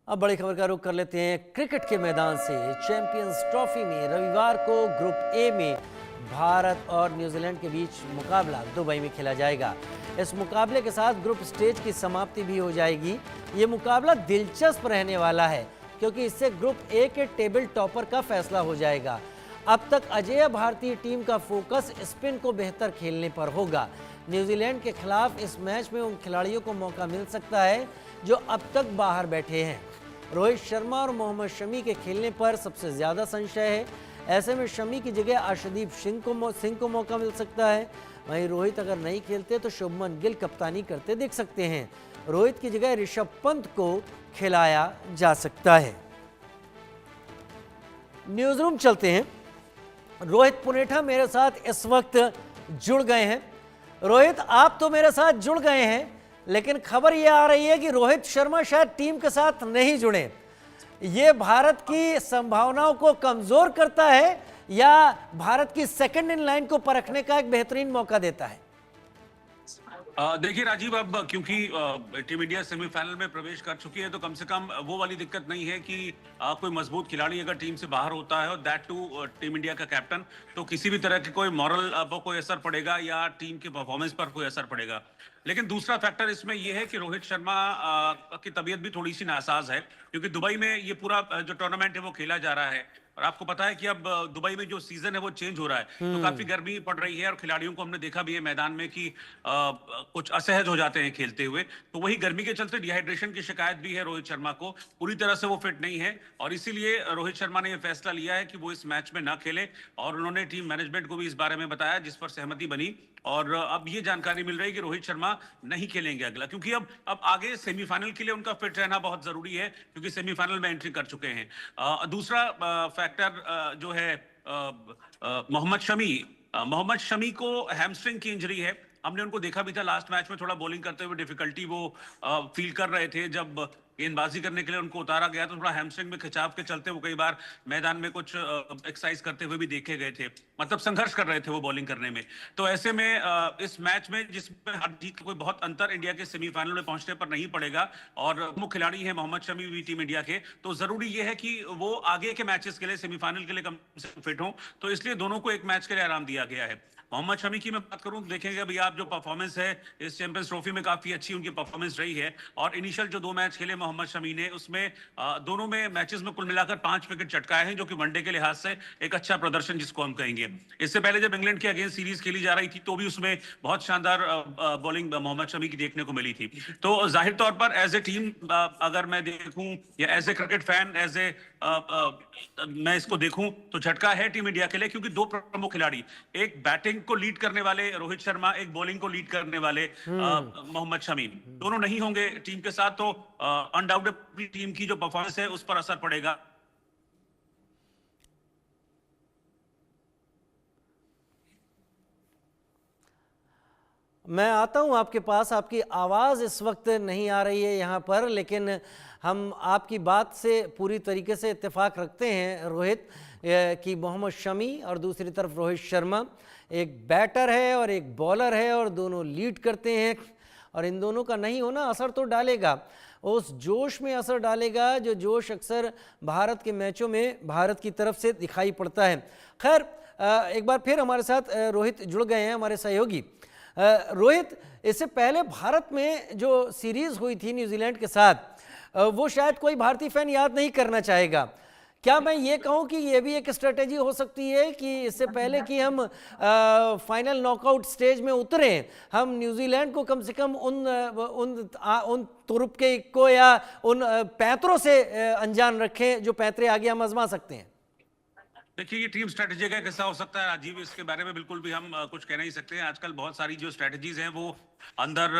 अब बड़ी खबर का रुख कर लेते हैं क्रिकेट के मैदान से। चैंपियंस ट्रॉफी में रविवार को ग्रुप ए में भारत और न्यूजीलैंड के बीच मुकाबला दुबई में खेला जाएगा। इस मुकाबले के साथ ग्रुप स्टेज की समाप्ति भी हो जाएगी। ये मुकाबला दिलचस्प रहने वाला है क्योंकि इससे ग्रुप ए के टेबल टॉपर का फैसला हो जाएगा। अब तक अजेय भारतीय टीम का फोकस स्पिन को बेहतर खेलने पर होगा। न्यूजीलैंड के खिलाफ इस मैच में उन खिलाड़ियों को मौका मिल सकता है जो अब तक बाहर बैठे हैं। रोहित शर्मा और मोहम्मद शमी के खेलने पर सबसे ज़्यादा संशय है। ऐसे में शमी की जगह अर्शदीप सिंह को मौका मिल सकता है। वहीं रोहित अगर नहीं खेलते तो शुभमन गिल कप्तानी करते देख सकते हैं। रोहित की जगह ऋषभ पंत को खिलाया जा सकता है। न्यूज रूम चलते हैं। रोहित पुनेठा मेरे साथ इस वक्त जुड़ गए हैं। रोहित, आप तो मेरे साथ जुड़ गए हैं, लेकिन खबर यह आ रही है कि रोहित शर्मा शायद टीम के साथ नहीं जुड़े। ये भारत की संभावनाओं को कमजोर करता है या भारत की सेकंड इन लाइन को परखने का एक बेहतरीन मौका देता है? देखिए राजीव, अब क्योंकि टीम इंडिया सेमीफाइनल में प्रवेश कर चुकी है तो कम से कम वो वाली दिक्कत नहीं है कि कोई मजबूत खिलाड़ी अगर टीम से बाहर होता है और दैट टू टीम इंडिया का कैप्टन, तो किसी भी तरह के कोई मॉरल पर कोई असर पड़ेगा या टीम के परफॉर्मेंस पर कोई असर पड़ेगा। लेकिन दूसरा फैक्टर इसमें यह है कि रोहित शर्मा की तबीयत भी थोड़ी सी नासाज है क्योंकि दुबई में ये पूरा जो टूर्नामेंट है वो खेला जा रहा है और आपको पता है कि अब दुबई में जो सीजन है वो चेंज हो रहा है, तो काफी गर्मी पड़ रही है और खिलाड़ियों को हमने देखा भी है मैदान में कि कुछ असहज हो जाते हैं खेलते हुए। तो वही गर्मी के चलते डिहाइड्रेशन की शिकायत भी है रोहित शर्मा को, पूरी तरह से वो फिट नहीं है और इसीलिए रोहित शर्मा ने यह फैसला लिया है कि वो इस मैच में ना खेले और उन्होंने टीम मैनेजमेंट को भी इस बारे में बताया, जिस पर सहमति बनी। और अब ये जानकारी मिल रही है कि रोहित शर्मा नहीं खेलेंगे अगला, क्योंकि अब आगे सेमीफाइनल के लिए उनका फिट रहना बहुत जरूरी है क्योंकि सेमीफाइनल में एंट्री कर चुके हैं। दूसरा फैक्टर जो है मोहम्मद शमी को हैमस्ट्रिंग की इंजरी है। हमने उनको देखा भी था लास्ट मैच में, थोड़ा बॉलिंग करते हुए डिफिकल्टी वो फील कर रहे थे। जब गेंदबाजी करने के लिए उनको उतारा गया तो थोड़ा हैमस्ट्रिंग में खिंचाव के चलते वो कई बार मैदान में कुछ एक्सरसाइज करते हुए भी देखे गए थे, मतलब संघर्ष कर रहे थे वो बॉलिंग करने में। तो ऐसे में इस मैच में जिसमें हार जीत कोई बहुत अंतर इंडिया के सेमीफाइनल में पहुंचने पर नहीं पड़ेगा और मुख्य खिलाड़ी है मोहम्मद शमी भी टीम इंडिया के, तो जरूरी ये है कि वो आगे के मैचेस के लिए सेमीफाइनल के लिए कम से कम फिट हों, तो इसलिए दोनों को एक मैच के लिए आराम दिया गया है। मोहम्मद शमी की मैं बात करूं, देखेंगे अभी आप जो परफॉर्मेंस है इस चैंपियंस ट्रॉफी में काफी अच्छी उनकी परफॉर्मेंस रही है और इनिशियल जो 2 मैच खेले मोहम्मद शमी ने उसमें दोनों में मैचेस में कुल मिलाकर 5 विकेट चटकाए हैं, जो कि वनडे के लिहाज से एक अच्छा प्रदर्शन जिसको हम कहेंगे। इससे पहले जब इंग्लैंड के अगेंस्ट सीरीज खेली जा रही थी तो भी उसमें बहुत शानदार बॉलिंग मोहम्मद शमी की देखने को मिली थी। तो जाहिर तौर पर एज ए टीम अगर मैं देखूं या एज ए क्रिकेट फैन मैं इसको देखूं तो झटका है टीम इंडिया के लिए, क्योंकि 2 प्रमुख खिलाड़ी, एक बैटिंग को लीड करने वाले रोहित शर्मा, एक बॉलिंग को लीड करने वाले मोहम्मद शमी, दोनों नहीं होंगे टीम के साथ तो अनडाउटेडली टीम की जो परफॉर्मेंस है उस पर असर पड़ेगा। मैं आता हूं आपके पास, आपकी आवाज़ इस वक्त नहीं आ रही है यहाँ पर, लेकिन हम आपकी बात से पूरी तरीके से इत्तेफाक रखते हैं रोहित कि मोहम्मद शमी और दूसरी तरफ रोहित शर्मा एक बैटर है और एक बॉलर है और दोनों लीड करते हैं और इन दोनों का नहीं होना असर तो डालेगा, उस जोश में असर डालेगा जो जोश अक्सर भारत के मैचों में भारत की तरफ से दिखाई पड़ता है। खैर, एक बार फिर हमारे साथ रोहित जुड़ गए हैं, हमारे सहयोगी। रोहित, इससे पहले भारत में जो सीरीज हुई थी न्यूजीलैंड के साथ, वो शायद कोई भारतीय फैन याद नहीं करना चाहेगा। क्या मैं ये कहूँ कि ये भी एक स्ट्रेटेजी हो सकती है कि इससे पहले कि हम फाइनल नॉकआउट स्टेज में उतरें, हम न्यूजीलैंड को कम से कम उन तुरुप को या उन पैंतरों से अनजान रखें जो पैंतरे आगे हम आजमा सकते हैं? देखिए, ये टीम स्ट्रेटेजी का कैसा हो सकता है राजीव, इसके बारे में बिल्कुल भी हम कुछ कह नहीं सकते हैं। आजकल बहुत सारी जो स्ट्रेटेजीज हैं वो अंदर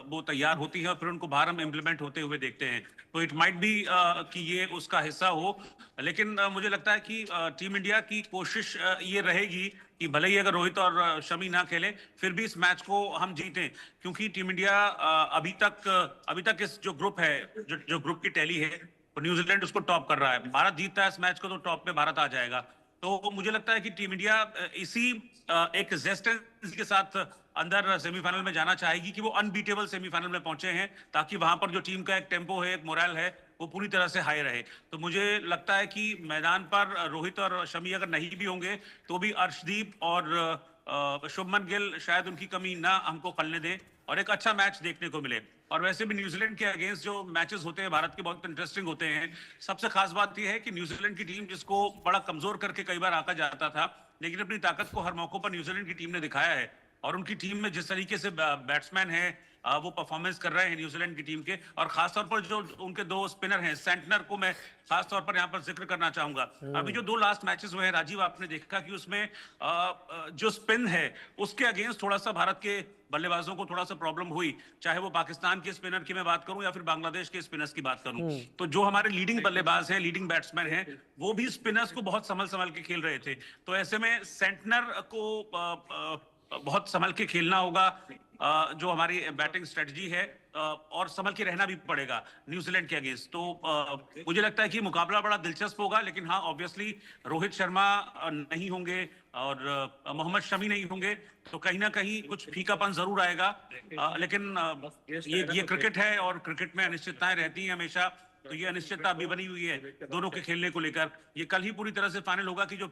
वो तैयार होती है और फिर उनको बाहर हम इम्प्लीमेंट होते हुए देखते हैं, तो इट माइट बी कि ये उसका हिस्सा हो। लेकिन मुझे लगता है कि टीम इंडिया की कोशिश ये रहेगी कि भले ही अगर रोहित और शमी ना खेले फिर भी इस मैच को हम जीतें, क्योंकि टीम इंडिया अभी तक इस जो ग्रुप है, जो ग्रुप की टैली है, तो न्यूजीलैंड उसको टॉप कर रहा है। भारत जीतता है इस मैच को तो टॉप पे भारत आ जाएगा। तो मुझे लगता है कि टीम इंडिया इसी एक जेस्टेंस के साथ अंदर सेमीफाइनल में जाना चाहेगी कि वो अनबीटेबल सेमीफाइनल में पहुंचे हैं, ताकि वहां पर जो टीम का एक टेम्पो है, एक मोरल है, वो पूरी तरह से हाई रहे। तो मुझे लगता है कि मैदान पर रोहित और शमी अगर नहीं भी होंगे तो भी अर्शदीप और शुभमन गिल शायद उनकी कमी ना हमको खलने दें और एक अच्छा मैच देखने को मिले। और वैसे भी न्यूजीलैंड के अगेंस्ट जो मैचेस होते हैं भारत के बहुत इंटरेस्टिंग होते हैं। सबसे खास बात यह है कि न्यूजीलैंड की टीम जिसको बड़ा कमजोर करके कई बार आका जाता था, लेकिन अपनी ताकत को हर मौकों पर न्यूजीलैंड की टीम ने दिखाया है। और उनकी टीम में जिस तरीके से बैट्समैन है वो परफॉर्मेंस कर रहे हैं न्यूजीलैंड की टीम के, और खासतौर पर जो उनके दो स्पिनर हैं, सेंटनर को मैं खासतौर पर यहाँ पर जिक्र करना चाहूंगा। अभी जो दो लास्ट मैचेस हुए हैं राजीव, आपने देखा कि उसमें जो स्पिन है उसके अगेंस्ट थोड़ा सा भारत के बल्लेबाजों को थोड़ा सा प्रॉब्लम हुई, चाहे वो पाकिस्तान के स्पिनर की मैं बात करूं या फिर बांग्लादेश के स्पिनर्स की बात करूं। तो जो हमारे लीडिंग बल्लेबाज हैं, लीडिंग बैट्समैन हैं, वो भी स्पिनर्स को बहुत संभल संभल के खेल रहे थे। तो ऐसे में सेंटनर को बहुत संभल के खेलना होगा, जो हमारी बैटिंग स्ट्रेटजी है, और संभल के रहना भी पड़ेगा न्यूजीलैंड के अगेंस्ट। तो मुझे लगता है कि मुकाबला बड़ा दिलचस्प होगा, लेकिन हाँ ऑब्वियसली रोहित शर्मा नहीं होंगे और मोहम्मद शमी नहीं होंगे तो कहीं ना कहीं कुछ फीकापन जरूर आएगा। लेकिन ये क्रिकेट है और क्रिकेट में अनिश्चितताएं रहती हैं हमेशा। तो ये अनिश्चितता अभी बनी हुई है दोनों के खेलने को लेकर। ये कल ही पूरी तरह से फाइनल होगा कि जो